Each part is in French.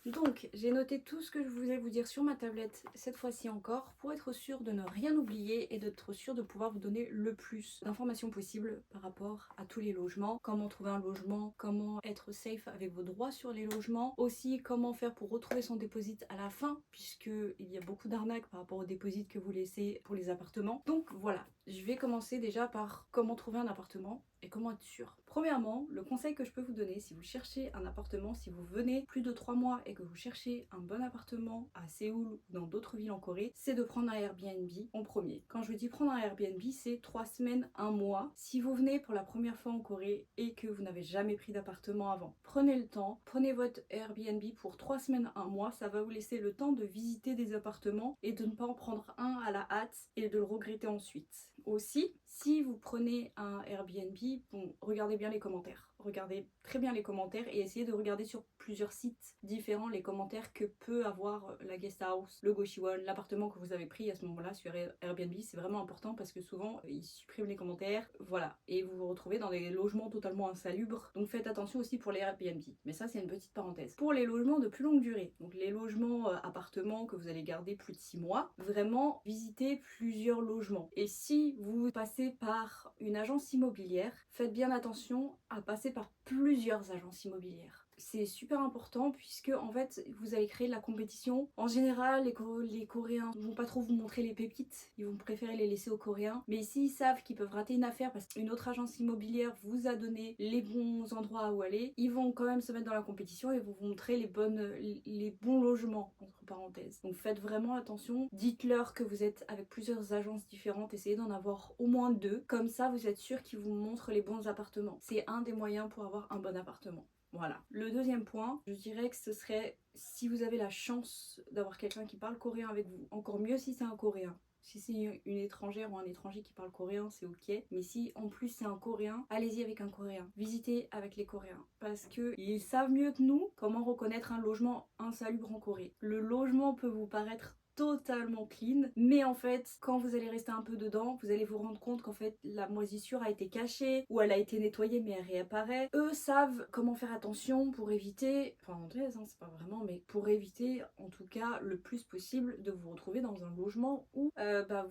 Donc, j'ai noté tout ce que je voulais vous dire sur ma tablette cette fois-ci encore pour être sûr de ne rien oublier et d'être sûr de pouvoir vous donner le plus d'informations possible par rapport à tous les logements, comment trouver un logement, comment être safe avec vos droits sur les logements, aussi comment faire pour retrouver son dépôt à la fin puisque il y a beaucoup d'arnaques par rapport au dépôt que vous laissez pour les appartements. Donc voilà, je vais commencer déjà par comment trouver un appartement et comment être sûr. Premièrement, le conseil que je peux vous donner si vous cherchez un appartement, si vous venez plus de 3 mois et que vous cherchez un bon appartement à Séoul ou dans d'autres villes en Corée, c'est de prendre un Airbnb en premier. Quand je dis prendre un Airbnb, c'est 3 semaines, 1 mois. Si vous venez pour la première fois en Corée et que vous n'avez jamais pris d'appartement avant, prenez le temps, prenez votre Airbnb pour 3 semaines, 1 mois, ça va vous laisser le temps de visiter des appartements et de ne pas en prendre un à la hâte et de le regretter ensuite. Aussi, si vous prenez un Airbnb, bon, regardez bien les commentaires. Regardez très bien les commentaires et essayez de regarder sur plusieurs sites différents les commentaires que peut avoir la guest house, le Goshiwon, l'appartement que vous avez pris à ce moment-là sur Airbnb. C'est vraiment important parce que souvent ils suppriment les commentaires, voilà, et vous vous retrouvez dans des logements totalement insalubres. Donc faites attention aussi pour les Airbnb. Mais ça c'est une petite parenthèse. Pour les logements de plus longue durée, donc les logements appartements que vous allez garder plus de 6 mois, vraiment visitez plusieurs logements. Et si vous passez par une agence immobilière, faites bien attention à passer par plusieurs agences immobilières. C'est super important puisque en fait vous allez créer de la compétition. En général les Coréens vont pas trop vous montrer les pépites, ils vont préférer les laisser aux Coréens. Mais s'ils savent qu'ils peuvent rater une affaire parce qu'une autre agence immobilière vous a donné les bons endroits où aller, ils vont quand même se mettre dans la compétition et vous montrer les bons logements entre parenthèses. Donc faites vraiment attention, dites-leur que vous êtes avec plusieurs agences différentes, essayez d'en avoir au moins 2, comme ça vous êtes sûr qu'ils vous montrent les bons appartements. C'est un des moyens pour avoir un bon appartement. Voilà. Le deuxième point, je dirais que ce serait si vous avez la chance d'avoir quelqu'un qui parle coréen avec vous. Encore mieux si c'est un coréen. Si c'est une étrangère ou un étranger qui parle coréen, c'est ok. Mais si en plus c'est un coréen, allez-y avec un coréen. Visitez avec les coréens. Parce que ils savent mieux que nous comment reconnaître un logement insalubre en Corée. Le logement peut vous paraître totalement clean, mais en fait quand vous allez rester un peu dedans, vous allez vous rendre compte qu'en fait la moisissure a été cachée ou elle a été nettoyée mais elle réapparaît. Eux savent comment faire attention pour éviter, enfin en hein, c'est pas vraiment, mais pour éviter en tout cas le plus possible de vous retrouver dans un logement où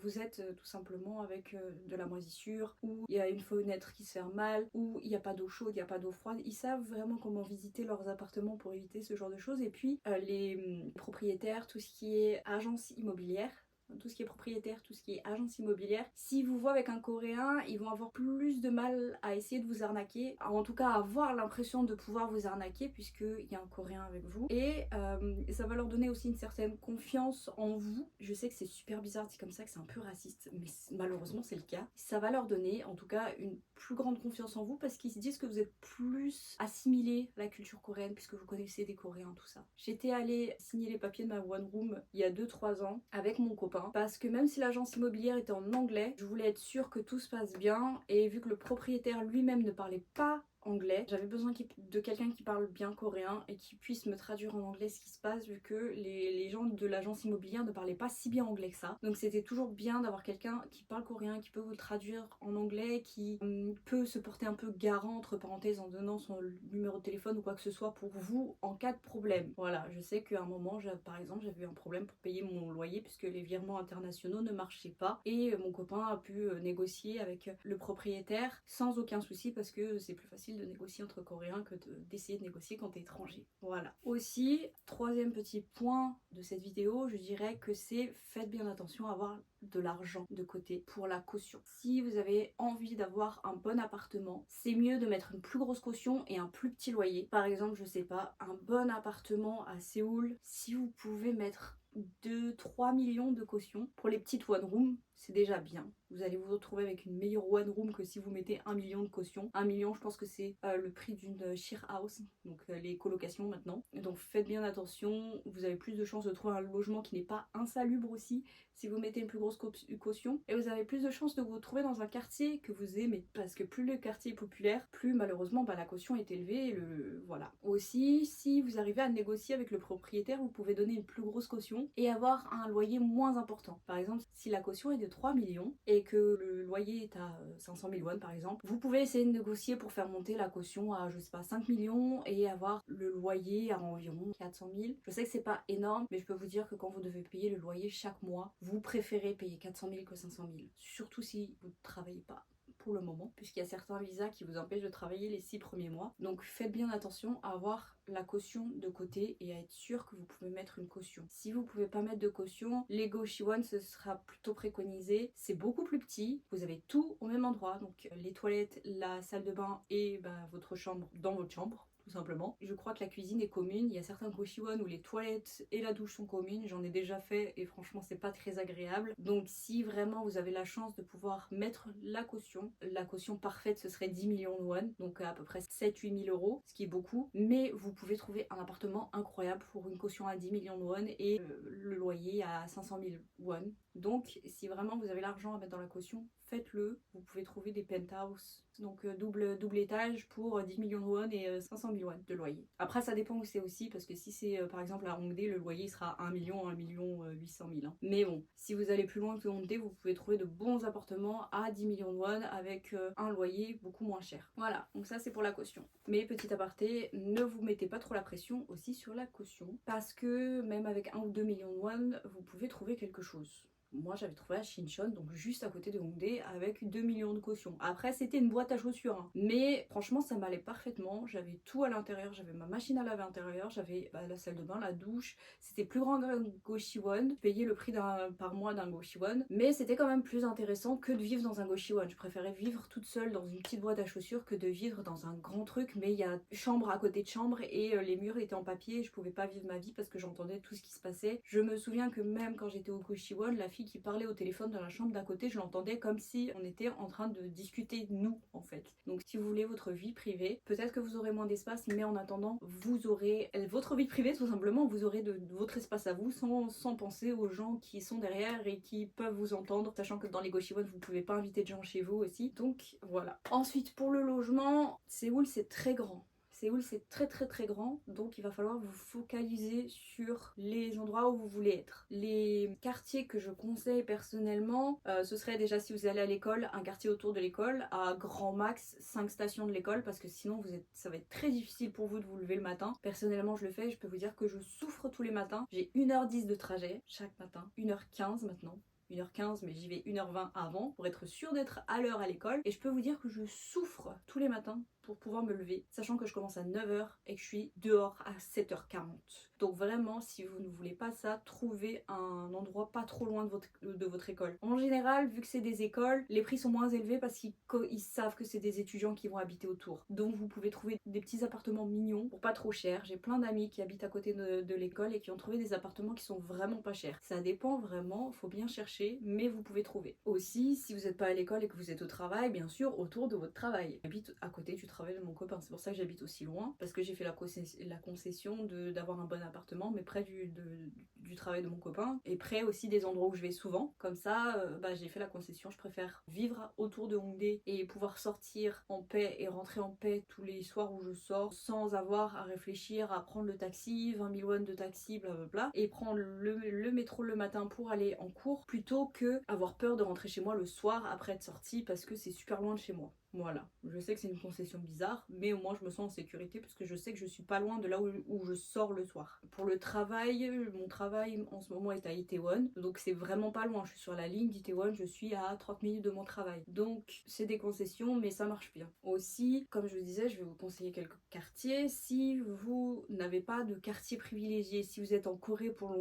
vous êtes tout simplement avec de la moisissure, où il y a une fenêtre qui se ferme mal, où il n'y a pas d'eau chaude, il n'y a pas d'eau froide. Ils savent vraiment comment visiter leurs appartements pour éviter ce genre de choses. Et puis les propriétaires, tout ce qui est agence immobilière, tout ce qui est propriétaire, tout ce qui est agence immobilière, s'ils vous voient avec un coréen, ils vont avoir plus de mal à essayer de vous arnaquer, en tout cas avoir l'impression de pouvoir vous arnaquer puisqu'il y a un coréen avec vous. Et ça va leur donner aussi une certaine confiance en vous. Je sais que c'est super bizarre dit comme ça, que c'est un peu raciste, mais malheureusement c'est le cas. Ça va leur donner en tout cas une plus grande confiance en vous parce qu'ils se disent que vous êtes plus assimilé à la culture coréenne puisque vous connaissez des Coréens, tout ça. J'étais allée signer les papiers de ma one room il y a 2-3 ans avec mon copain parce que même si l'agence immobilière était en anglais, je voulais être sûre que tout se passe bien et vu que le propriétaire lui-même ne parlait pas anglais, j'avais besoin de quelqu'un qui parle bien coréen et qui puisse me traduire en anglais ce qui se passe vu que les gens de l'agence immobilière ne parlaient pas si bien anglais que ça. Donc c'était toujours bien d'avoir quelqu'un qui parle coréen, qui peut vous le traduire en anglais, qui peut se porter un peu garant entre parenthèses en donnant son numéro de téléphone ou quoi que ce soit pour vous en cas de problème. Voilà, je sais qu'à un moment, par exemple, j'avais eu un problème pour payer mon loyer puisque les virements internationaux ne marchaient pas et mon copain a pu négocier avec le propriétaire sans aucun souci parce que c'est plus facile de négocier entre Coréens que d'essayer de négocier quand t'es étranger. Voilà. Aussi, troisième petit point de cette vidéo, je dirais que c'est faites bien attention à avoir de l'argent de côté pour la caution. Si vous avez envie d'avoir un bon appartement, c'est mieux de mettre une plus grosse caution et un plus petit loyer. Par exemple, je sais pas, un bon appartement à Séoul, si vous pouvez mettre 2-3 millions de caution pour les petites one room, c'est déjà bien. Vous allez vous retrouver avec une meilleure one room que si vous mettez 1 million de caution. 1 million, je pense que c'est le prix d'une share house, donc les colocations maintenant. Donc faites bien attention, vous avez plus de chances de trouver un logement qui n'est pas insalubre aussi si vous mettez une plus grosse grosse caution et vous avez plus de chances de vous retrouver dans un quartier que vous aimez. Parce que plus le quartier est populaire, plus malheureusement la caution est élevée. Voilà. Aussi, si vous arrivez à négocier avec le propriétaire, vous pouvez donner une plus grosse caution et avoir un loyer moins important. Par exemple, si la caution est de 3 millions et que le loyer est à 500 000 won par exemple, vous pouvez essayer de négocier pour faire monter la caution à, je sais pas, 5 millions et avoir le loyer à environ 400 000. Je sais que c'est pas énorme, mais je peux vous dire que quand vous devez payer le loyer chaque mois, vous préférez payer 400 000 que 500 000. Surtout si vous ne travaillez pas pour le moment, puisqu'il y a certains visas qui vous empêchent de travailler les 6 premiers mois. Donc faites bien attention à avoir la caution de côté et à être sûr que vous pouvez mettre une caution. Si vous pouvez pas mettre de caution, les Gochiwon, ce sera plutôt préconisé. C'est beaucoup plus petit, vous avez tout au même endroit, donc les toilettes, la salle de bain et votre chambre dans votre chambre. Tout simplement. Je crois que la cuisine est commune. Il y a certains Gochiwon où les toilettes et la douche sont communes. J'en ai déjà fait et franchement c'est pas très agréable. Donc si vraiment vous avez la chance de pouvoir mettre la caution parfaite ce serait 10 millions de won, donc à peu près 7-8 000 euros, ce qui est beaucoup. Mais vous pouvez trouver un appartement incroyable pour une caution à 10 millions de won et le loyer à 500 000 won. Donc si vraiment vous avez l'argent à mettre dans la caution, faites-le. Vous pouvez trouver des penthouses, donc double étage pour 10 millions de won et 500 000 won de loyer. Après ça dépend où c'est aussi, parce que si c'est par exemple à Hongdae, le loyer sera 1 million, 1 million 800 000. Hein. Mais bon, si vous allez plus loin que Hongdae, vous pouvez trouver de bons appartements à 10 millions de won avec un loyer beaucoup moins cher. Voilà, donc ça c'est pour la caution. Mais petit aparté, ne vous mettez pas trop la pression aussi sur la caution, parce que même avec 1 ou 2 millions de won, vous pouvez trouver quelque chose. Moi j'avais trouvé à Shincheon, donc juste à côté de Hongdae, avec 2 millions de caution. Après c'était une boîte à chaussures, hein. Mais franchement ça m'allait parfaitement. J'avais tout à l'intérieur, j'avais ma machine à laver à l'intérieur, j'avais la salle de bain, la douche. C'était plus grand qu'un Gochiwon. Je payais le prix par mois d'un Gochiwon, mais c'était quand même plus intéressant que de vivre dans un Gochiwon. Je préférais vivre toute seule dans une petite boîte à chaussures que de vivre dans un grand truc, mais il y a chambre à côté de chambre et les murs étaient en papier. Je pouvais pas vivre ma vie parce que j'entendais tout ce qui se passait. Je me souviens que même quand j'étais au Gochiwon, la fille qui parlait au téléphone dans la chambre d'à côté, je l'entendais comme si on était en train de discuter nous en fait. Donc si vous voulez votre vie privée, peut-être que vous aurez moins d'espace, mais en attendant vous aurez votre vie privée tout simplement. Vous aurez de votre espace à vous sans penser aux gens qui sont derrière et qui peuvent vous entendre, sachant que dans les Gochiwon vous pouvez pas inviter de gens chez vous aussi. Donc voilà. Ensuite pour le logement, Séoul c'est très grand. Séoul c'est très grand, donc il va falloir vous focaliser sur les endroits où vous voulez être. Les quartiers que je conseille personnellement, ce serait déjà si vous allez à l'école, un quartier autour de l'école, à grand max 5 stations de l'école, parce que sinon ça va être très difficile pour vous de vous lever le matin. Personnellement je le fais, je peux vous dire que je souffre tous les matins. J'ai 1h10 de trajet chaque matin, 1h15 maintenant. 1h15 mais j'y vais 1h20 avant pour être sûre d'être à l'heure à l'école, et je peux vous dire que je souffre tous les matins pour pouvoir me lever, sachant que je commence à 9h et que je suis dehors à 7h40. Donc vraiment, si vous ne voulez pas ça, trouvez un endroit pas trop loin de votre école. En général, vu que c'est des écoles, les prix sont moins élevés parce qu'ils savent que c'est des étudiants qui vont habiter autour. Donc vous pouvez trouver des petits appartements mignons pour pas trop cher. J'ai plein d'amis qui habitent à côté de l'école et qui ont trouvé des appartements qui sont vraiment pas chers. Ça dépend vraiment, faut bien chercher, mais vous pouvez trouver. Aussi, si vous n'êtes pas à l'école et que vous êtes au travail, bien sûr, autour de votre travail. J'habite à côté du travail de mon copain, c'est pour ça que j'habite aussi loin, parce que j'ai fait la concession d'avoir un bon appartement, mais près du travail de mon copain, et près aussi des endroits où je vais souvent. Comme ça, j'ai fait la concession, je préfère vivre autour de Hongdae et pouvoir sortir en paix et rentrer en paix tous les soirs où je sors, sans avoir à réfléchir à prendre le taxi, 20 000 won de taxi, blablabla, et prendre le métro le matin pour aller en cours, plutôt que avoir peur de rentrer chez moi le soir après être sortie parce que c'est super loin de chez moi. Voilà, je sais que c'est une concession bizarre, mais au moins je me sens en sécurité parce que je sais que je suis pas loin de là où je sors le soir. Pour le travail, mon travail en ce moment est à Itaewon, donc c'est vraiment pas loin. Je suis sur la ligne d'Itaewon, je suis à 30 minutes de mon travail. Donc c'est des concessions, mais ça marche bien. Aussi, comme je vous disais, je vais vous conseiller quelques quartiers. Si vous n'avez pas de quartier privilégié, si vous êtes en Corée pour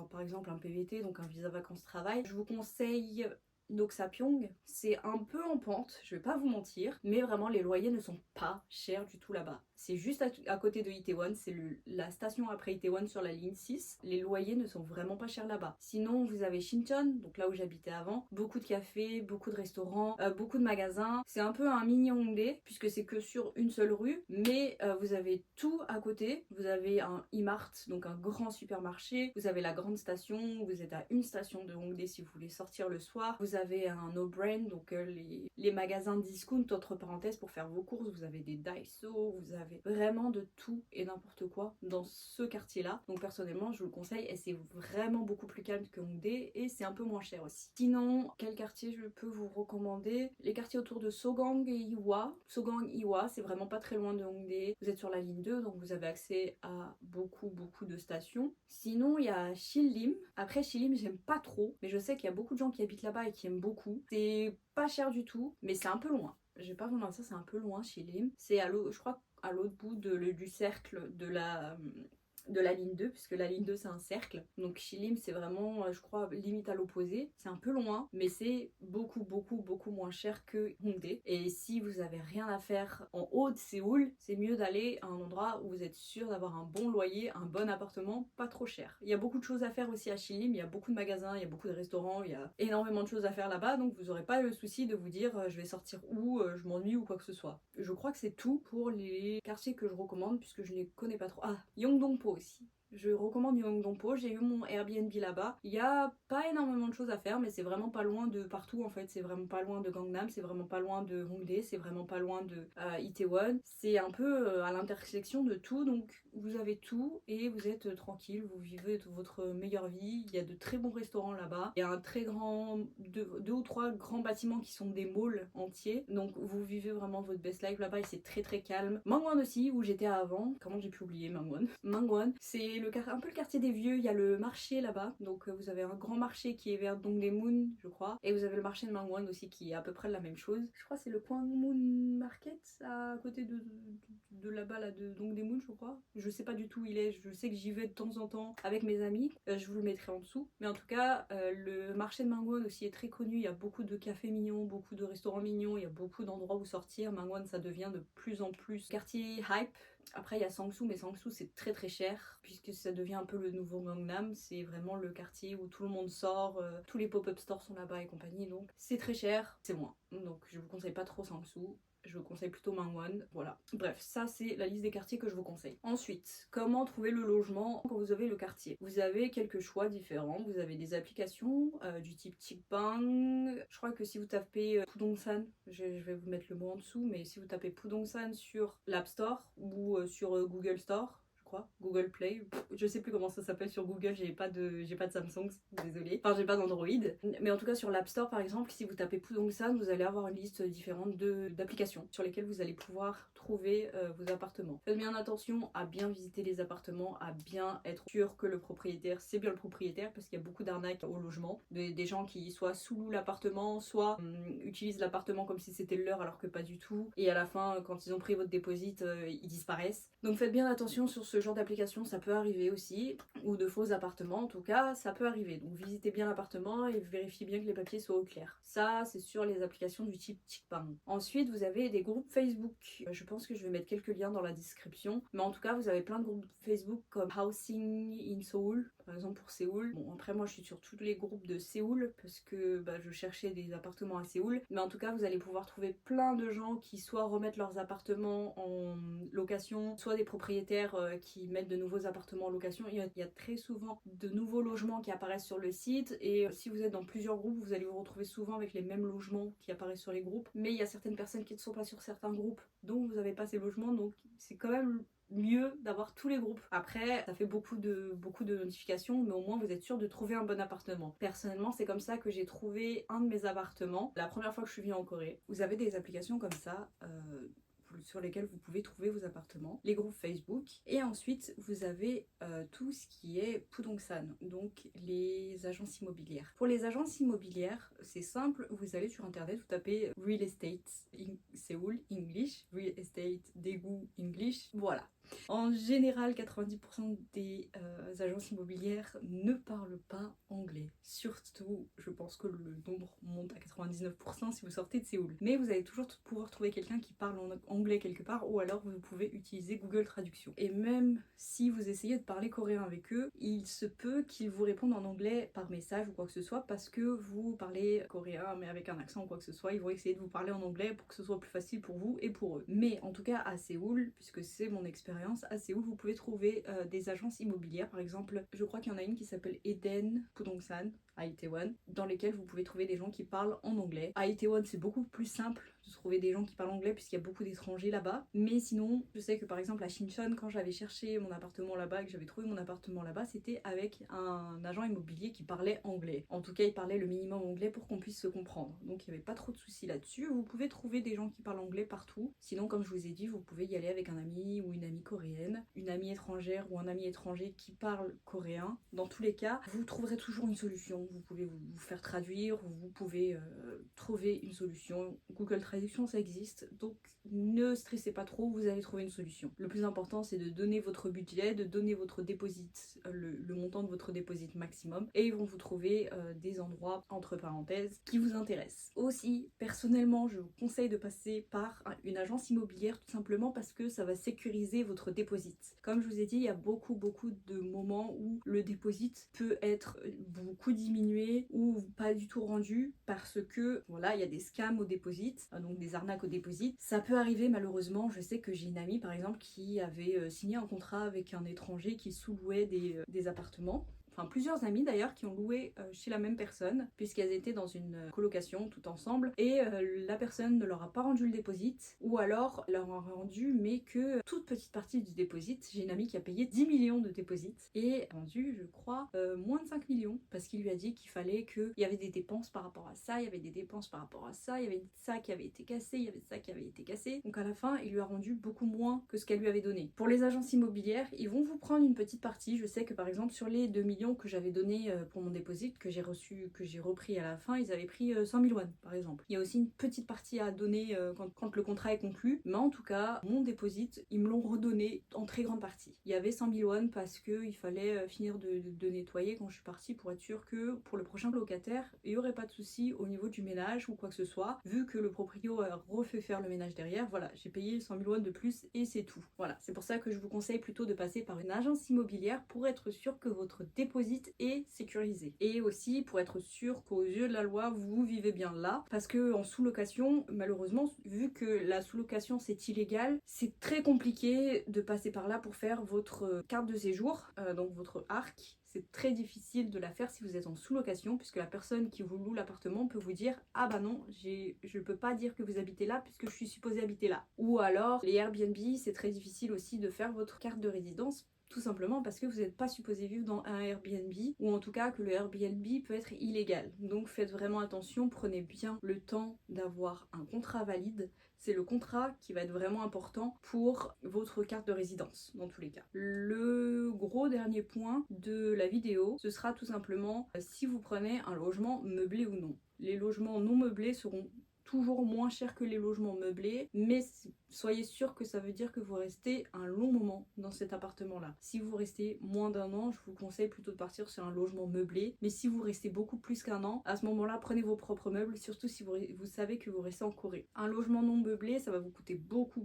par exemple un PVT, donc un visa vacances-travail, je vous conseille Noksapyong, c'est un peu en pente, je vais pas vous mentir, mais vraiment les loyers ne sont pas chers du tout là-bas. C'est juste à côté de Itaewon, c'est la station après Itaewon sur la ligne 6. Les loyers ne sont vraiment pas chers là-bas. Sinon, vous avez Shincheon, donc là où j'habitais avant, beaucoup de cafés, beaucoup de restaurants, beaucoup de magasins. C'est un peu un mini Hongdae, puisque c'est que sur une seule rue, mais vous avez tout à côté. Vous avez un E-Mart, donc un grand supermarché, vous avez la grande station, vous êtes à une station de Hongdae si vous voulez sortir le soir, vous avez un no-brand, donc les magasins discount, entre parenthèses, pour faire vos courses, vous avez des Daiso, vous avez vraiment de tout et n'importe quoi dans ce quartier-là. Donc personnellement, je vous le conseille et c'est vraiment beaucoup plus calme que Hongdae et c'est un peu moins cher aussi. Sinon, quel quartier je peux vous recommander? Les quartiers autour de Sogang et Iwa. Sogang, Iwa, c'est vraiment pas très loin de Hongdae. Vous êtes sur la ligne 2, donc vous avez accès à beaucoup de stations. Sinon, il y a Shilim. Après, Shilim, j'aime pas trop, mais je sais qu'il y a beaucoup de gens qui habitent là-bas et qui aiment beaucoup. C'est pas cher du tout, mais c'est un peu loin. Je vais pas vous mentir, c'est un peu loin, Shilim. C'est je crois, à l'autre bout du cercle de la ligne 2, puisque la ligne 2 c'est un cercle. Donc Shilim c'est vraiment, je crois, limite à l'opposé. C'est un peu loin, mais c'est beaucoup moins cher que Hongdae. Et si vous avez rien à faire en haut de Séoul, c'est mieux d'aller à un endroit où vous êtes sûr d'avoir un bon loyer, un bon appartement, pas trop cher. Il y a beaucoup de choses à faire aussi à Shilim, il y a beaucoup de magasins, il y a beaucoup de restaurants, il y a énormément de choses à faire là-bas, donc vous n'aurez pas le souci de vous dire je vais sortir où, je m'ennuie ou quoi que ce soit. Je crois que c'est tout pour les quartiers que je recommande puisque je les connais pas trop. Ah, Yeongdongpo aussi. Je recommande Yeongdongpo, j'ai eu mon Airbnb là-bas. Il y a pas énormément de choses à faire, mais c'est vraiment pas loin de partout en fait. C'est vraiment pas loin de Gangnam, c'est vraiment pas loin de Hongdae, c'est vraiment pas loin de Itaewon. C'est un peu à l'intersection de tout, donc vous avez tout et vous êtes tranquille, vous vivez votre meilleure vie. Il y a de très bons restaurants là-bas. Il y a un très grand, deux ou trois grands bâtiments qui sont des malls entiers, donc vous vivez vraiment votre best life là-bas et c'est très calme. Mangwon aussi, où j'étais avant. Comment j'ai pu oublier Mangwon? Mangwon, c'est un peu le quartier des vieux, il y a le marché là-bas, donc vous avez un grand marché qui est vers Dongdaemun je crois, et vous avez le marché de Mangwon aussi qui est à peu près la même chose. Je crois que c'est le Gwanghwamun Market à côté de là-bas là, de Dongdaemun je crois. Je sais pas du tout où il est, je sais que j'y vais de temps en temps avec mes amis, je vous le mettrai en dessous. Mais en tout cas, le marché de Mangwon aussi est très connu, il y a beaucoup de cafés mignons, beaucoup de restaurants mignons, il y a beaucoup d'endroits où sortir. Mangwon ça devient de plus en plus quartier hype. Après il y a Sangsu, mais Sangsu c'est très cher puisque ça devient un peu le nouveau Gangnam. C'est vraiment le quartier où tout le monde sort, tous les pop-up stores sont là-bas et compagnie, donc c'est très cher, c'est moins. Donc je vous conseille pas trop Sangsu. Je vous conseille plutôt Mangwon, voilà. Bref, ça c'est la liste des quartiers que je vous conseille. Ensuite, comment trouver le logement quand vous avez le quartier? Vous avez quelques choix différents. Vous avez des applications du type Tikbang. Je crois que si vous tapez Pudongsan, je vais vous mettre le mot en dessous, mais si vous tapez Pudongsan sur l'App Store ou sur Google Store, Google Play, je sais plus comment ça s'appelle sur Google, j'ai pas de Samsung, désolée, enfin j'ai pas d'Android, mais en tout cas sur l'App Store par exemple, si vous tapez Pudongsan, vous allez avoir une liste différente d'applications sur lesquelles vous allez pouvoir trouver vos appartements. Faites bien attention à bien visiter les appartements, à bien être sûr que le propriétaire, c'est bien le propriétaire, parce qu'il y a beaucoup d'arnaques au logement, des gens qui soit sous-louent l'appartement, soit utilisent l'appartement comme si c'était leur alors que pas du tout, et à la fin quand ils ont pris votre dépôt, ils disparaissent. Donc faites bien attention sur ce genre d'application, ça peut arriver aussi, ou de faux appartements en tout cas, ça peut arriver. Donc visitez bien l'appartement et vérifiez bien que les papiers soient au clair. Ça c'est sur les applications du type Tikbang. Ensuite vous avez des groupes Facebook, je pense que je vais mettre quelques liens dans la description, mais en tout cas vous avez plein de groupes Facebook comme Housing in Seoul, par exemple pour Séoul. Bon après moi je suis sur tous les groupes de Séoul parce que je cherchais des appartements à Séoul, mais en tout cas vous allez pouvoir trouver plein de gens qui soit remettent leurs appartements en location, soit des propriétaires qui mettent de nouveaux appartements en location. Il y a très souvent de nouveaux logements qui apparaissent sur le site, et si vous êtes dans plusieurs groupes, vous allez vous retrouver souvent avec les mêmes logements qui apparaissent sur les groupes, mais il y a certaines personnes qui ne sont pas sur certains groupes, donc vous n'avez pas ces logements, donc c'est quand même mieux d'avoir tous les groupes. Après, ça fait beaucoup de notifications, mais au moins vous êtes sûr de trouver un bon appartement. Personnellement, c'est comme ça que j'ai trouvé un de mes appartements la première fois que je suis venue en Corée. Vous avez des applications comme ça, sur lesquels vous pouvez trouver vos appartements, les groupes Facebook, et ensuite vous avez tout ce qui est Pudongsan, donc les agences immobilières. Pour les agences immobilières, c'est simple, vous allez sur internet, vous tapez Real Estate Seoul English, Real Estate Daegu English, voilà. En général, 90% des agences immobilières ne parlent pas anglais. Surtout, je pense que le nombre monte à 99% si vous sortez de Séoul. Mais vous allez toujours pouvoir trouver quelqu'un qui parle en anglais quelque part, ou alors vous pouvez utiliser Google Traduction. Et même si vous essayez de parler coréen avec eux, il se peut qu'ils vous répondent en anglais par message ou quoi que ce soit, parce que vous parlez coréen mais avec un accent ou quoi que ce soit. Ils vont essayer de vous parler en anglais pour que ce soit plus facile pour vous et pour eux. Mais en tout cas à Séoul, puisque c'est mon expérience, à Séoul vous pouvez trouver des agences immobilières. Par exemple, je crois qu'il y en a une qui s'appelle Eden Pudongsan à Itaewon, dans lesquelles vous pouvez trouver des gens qui parlent en anglais. À Itaewon, c'est beaucoup plus simple de trouver des gens qui parlent anglais puisqu'il y a beaucoup d'étrangers là-bas. Mais sinon, je sais que par exemple à Shincheon, quand j'avais cherché mon appartement là-bas et que j'avais trouvé mon appartement là-bas, c'était avec un agent immobilier qui parlait anglais. En tout cas, il parlait le minimum anglais pour qu'on puisse se comprendre. Donc il n'y avait pas trop de soucis là-dessus. Vous pouvez trouver des gens qui parlent anglais partout. Sinon, comme je vous ai dit, vous pouvez y aller avec un ami ou une amie coréenne, une amie étrangère ou un ami étranger qui parle coréen. Dans tous les cas, vous trouverez toujours une solution. Vous pouvez vous faire traduire, ou vous pouvez trouver une solution. Google Traduction, ça existe, donc ne stressez pas trop, vous allez trouver une solution. Le plus important, c'est de donner votre budget, de donner votre déposit, le montant de votre déposit maximum, et ils vont vous trouver des endroits, entre parenthèses, qui vous intéressent. Aussi, personnellement, je vous conseille de passer par une agence immobilière, tout simplement parce que ça va sécuriser votre déposit. Comme je vous ai dit, il y a beaucoup de moments où le déposit peut être beaucoup diminué ou pas du tout rendu parce que voilà, il y a des scams au déposit, donc des arnaques au déposit. Ça peut arriver malheureusement. Je sais que j'ai une amie par exemple qui avait signé un contrat avec un étranger qui sous-louait des appartements. Enfin, plusieurs amis d'ailleurs qui ont loué chez la même personne puisqu'elles étaient dans une colocation tout ensemble et la personne ne leur a pas rendu le déposit ou alors leur a rendu mais que toute petite partie du déposit. J'ai une amie qui a payé 10 millions de déposit et a rendu je crois moins de 5 millions parce qu'il lui a dit qu'il fallait qu'il y avait des dépenses par rapport à ça, il y avait des dépenses par rapport à ça, il y avait ça qui avait été cassé, il y avait ça qui avait été cassé. Donc à la fin il lui a rendu beaucoup moins que ce qu'elle lui avait donné. Pour les agences immobilières, ils vont vous prendre une petite partie. Je sais que par exemple sur les 2 millions que j'avais donné pour mon déposit, que j'ai repris à la fin, ils avaient pris 100 000 won par exemple. Il y a aussi une petite partie à donner quand le contrat est conclu, mais en tout cas mon déposit ils me l'ont redonné en très grande partie. Il y avait 100 000 won parce qu'il fallait finir de nettoyer quand je suis partie pour être sûr que pour le prochain locataire il n'y aurait pas de souci au niveau du ménage ou quoi que ce soit, vu que le proprio a refait faire le ménage derrière. Voilà, j'ai payé 100 000 won de plus et c'est tout. Voilà, c'est pour ça que je vous conseille plutôt de passer par une agence immobilière pour être sûr que votre déposit est sécurisé. Et aussi pour être sûr qu'aux yeux de la loi, vous vivez bien là. Parce que en sous-location, malheureusement, vu que la sous-location c'est illégal, c'est très compliqué de passer par là pour faire votre carte de séjour, donc votre ARC. C'est très difficile de la faire si vous êtes en sous-location puisque la personne qui vous loue l'appartement peut vous dire ah bah non, je peux pas dire que vous habitez là puisque je suis supposée habiter là. Ou alors les Airbnb, c'est très difficile aussi de faire votre carte de résidence tout simplement parce que vous n'êtes pas supposé vivre dans un Airbnb ou en tout cas que le Airbnb peut être illégal. Donc faites vraiment attention, prenez bien le temps d'avoir un contrat valide. C'est le contrat qui va être vraiment important pour votre carte de résidence dans tous les cas. Le gros dernier point de la vidéo, ce sera tout simplement si vous prenez un logement meublé ou non. Les logements non meublés seront toujours moins chers que les logements meublés, mais soyez sûr que ça veut dire que vous restez un long moment dans cet appartement là. Si vous restez moins d'un an, je vous conseille plutôt de partir sur un logement meublé, mais si vous restez beaucoup plus qu'un an, à ce moment là prenez vos propres meubles, surtout si vous savez que vous restez en Corée. Un logement non meublé, ça va vous coûter beaucoup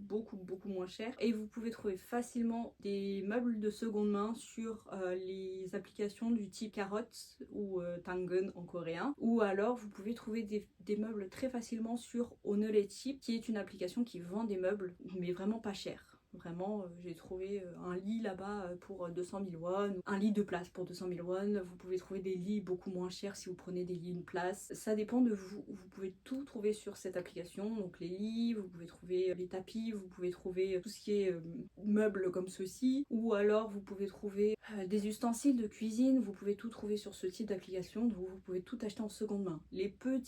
moins cher et vous pouvez trouver facilement des meubles de seconde main sur les applications du type Carrot ou Tangun en coréen, ou alors vous pouvez trouver des meubles très facilement sur Oneletip qui est une application qui vend des meubles mais vraiment pas cher. Vraiment, j'ai trouvé un lit là-bas pour 200 000 won, un lit de place pour 200 000 won. Vous pouvez trouver des lits beaucoup moins chers si vous prenez des lits une place. Ça dépend de vous. Vous pouvez tout trouver sur cette application. Donc les lits, vous pouvez trouver les tapis, vous pouvez trouver tout ce qui est meubles comme ceci. Ou alors vous pouvez trouver des ustensiles de cuisine. Vous pouvez tout trouver sur ce type d'application. Donc vous pouvez tout acheter en seconde main. Les plus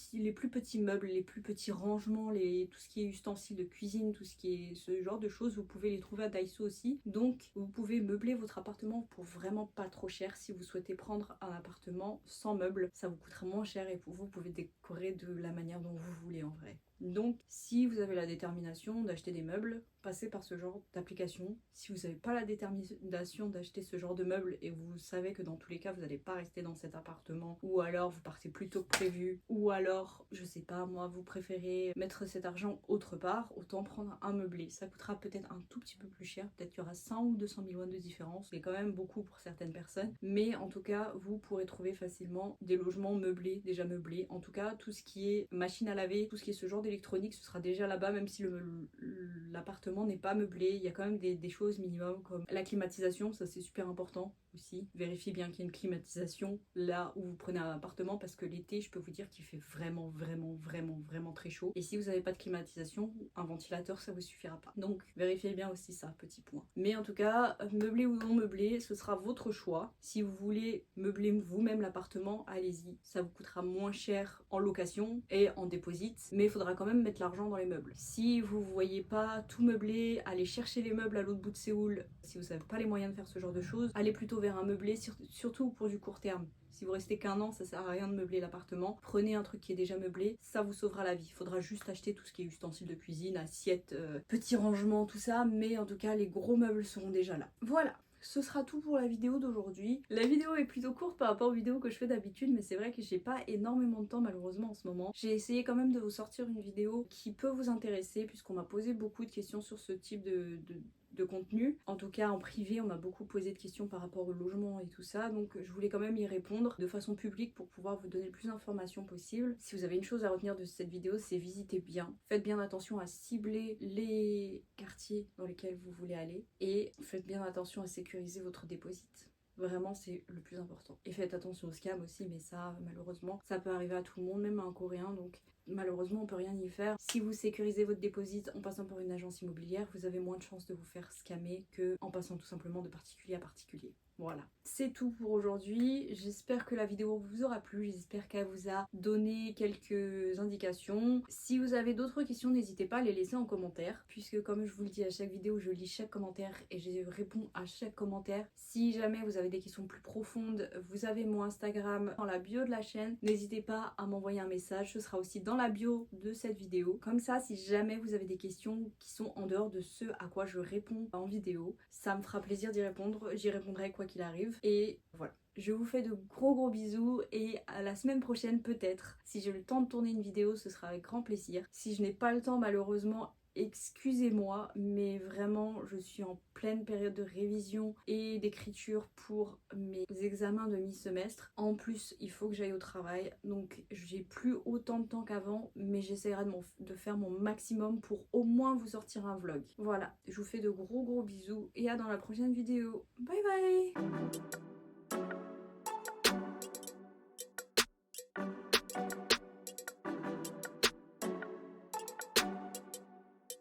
petits meubles, les plus petits rangements, tout ce qui est ustensiles de cuisine, tout ce qui est ce genre de choses, vous pouvez les trouver à Daiso aussi. Donc vous pouvez meubler votre appartement pour vraiment pas trop cher. Si vous souhaitez prendre un appartement sans meubles, ça vous coûtera moins cher et vous pouvez décorer de la manière dont vous voulez en vrai. Donc si vous avez la détermination d'acheter des meubles, passez par ce genre d'application. Si vous n'avez pas la détermination d'acheter ce genre de meubles et vous savez que dans tous les cas vous n'allez pas rester dans cet appartement, ou alors vous partez plus tôt que prévu, ou alors je sais pas moi, vous préférez mettre cet argent autre part, autant prendre un meublé. Ça coûtera peut-être un tout petit peu plus cher, peut-être qu'il y aura 100 ou 200 000 won de différence, c'est quand même beaucoup pour certaines personnes, mais en tout cas vous pourrez trouver facilement des logements meublés, déjà meublés. En tout cas tout ce qui est machine à laver, tout ce qui est ce genre d'électronique, ce sera déjà là-bas, même si l'appartement n'est pas meublé. Il y a quand même des choses minimum comme la climatisation, ça c'est super important aussi. Vérifiez bien qu'il y a une climatisation là où vous prenez un appartement, parce que l'été je peux vous dire qu'il fait vraiment très chaud, et si vous n'avez pas de climatisation, un ventilateur ça vous suffira pas. Donc vérifiez bien aussi ça, petit point. Mais en tout cas, meublé ou non meublé, ce sera votre choix. Si vous voulez meubler vous-même l'appartement, allez-y, ça vous coûtera moins cher en location et en déposit, mais il faudra quand même mettre l'argent dans les meubles. Si vous voyez pas tout meubler, allez chercher les meubles à l'autre bout de Séoul. Si vous n'avez pas les moyens de faire ce genre de choses, allez plutôt vers un meublé, surtout pour du court terme. Si vous restez qu'un an, ça sert à rien de meubler l'appartement. Prenez un truc qui est déjà meublé, ça vous sauvera la vie. Il faudra juste acheter tout ce qui est ustensiles de cuisine, assiettes, petits rangements, tout ça, mais en tout cas les gros meubles seront déjà là. Voilà. Ce sera tout pour la vidéo d'aujourd'hui. La vidéo est plutôt courte par rapport aux vidéos que je fais d'habitude, mais c'est vrai que j'ai pas énormément de temps malheureusement en ce moment. J'ai essayé quand même de vous sortir une vidéo qui peut vous intéresser, puisqu'on m'a posé beaucoup de questions sur ce type de contenu. En tout cas en privé on m'a beaucoup posé de questions par rapport au logement et tout ça, donc je voulais quand même y répondre de façon publique pour pouvoir vous donner le plus d'informations possible. Si vous avez une chose à retenir de cette vidéo, c'est visitez bien, faites bien attention à cibler les quartiers dans lesquels vous voulez aller, et faites bien attention à sécuriser votre déposit. Vraiment c'est le plus important. Et faites attention aux scams aussi, mais ça malheureusement ça peut arriver à tout le monde, même à un Coréen, donc malheureusement on peut rien y faire. Si vous sécurisez votre déposit en passant par une agence immobilière, vous avez moins de chances de vous faire scammer que en passant tout simplement de particulier à particulier. Voilà, c'est tout pour aujourd'hui. J'espère que la vidéo vous aura plu, j'espère qu'elle vous a donné quelques indications. Si vous avez d'autres questions, n'hésitez pas à les laisser en commentaire, puisque comme je vous le dis à chaque vidéo, je lis chaque commentaire et je réponds à chaque commentaire. Si jamais vous avez des questions plus profondes, vous avez mon Instagram dans la bio de la chaîne, n'hésitez pas à m'envoyer un message, ce sera aussi dans la bio de cette vidéo. Comme ça, si jamais vous avez des questions qui sont en dehors de ce à quoi je réponds en vidéo, ça me fera plaisir d'y répondre, j'y répondrai quoi qu'il arrive. Et voilà. Je vous fais de gros bisous et à la semaine prochaine peut-être. Si j'ai le temps de tourner une vidéo, ce sera avec grand plaisir. Si je n'ai pas le temps, malheureusement, excusez-moi, mais vraiment je suis en pleine période de révision et d'écriture pour mes examens de mi-semestre. En plus il faut que j'aille au travail, donc j'ai plus autant de temps qu'avant, mais j'essaierai de faire mon maximum pour au moins vous sortir un vlog. Voilà, je vous fais de gros bisous et à dans la prochaine vidéo. Bye bye.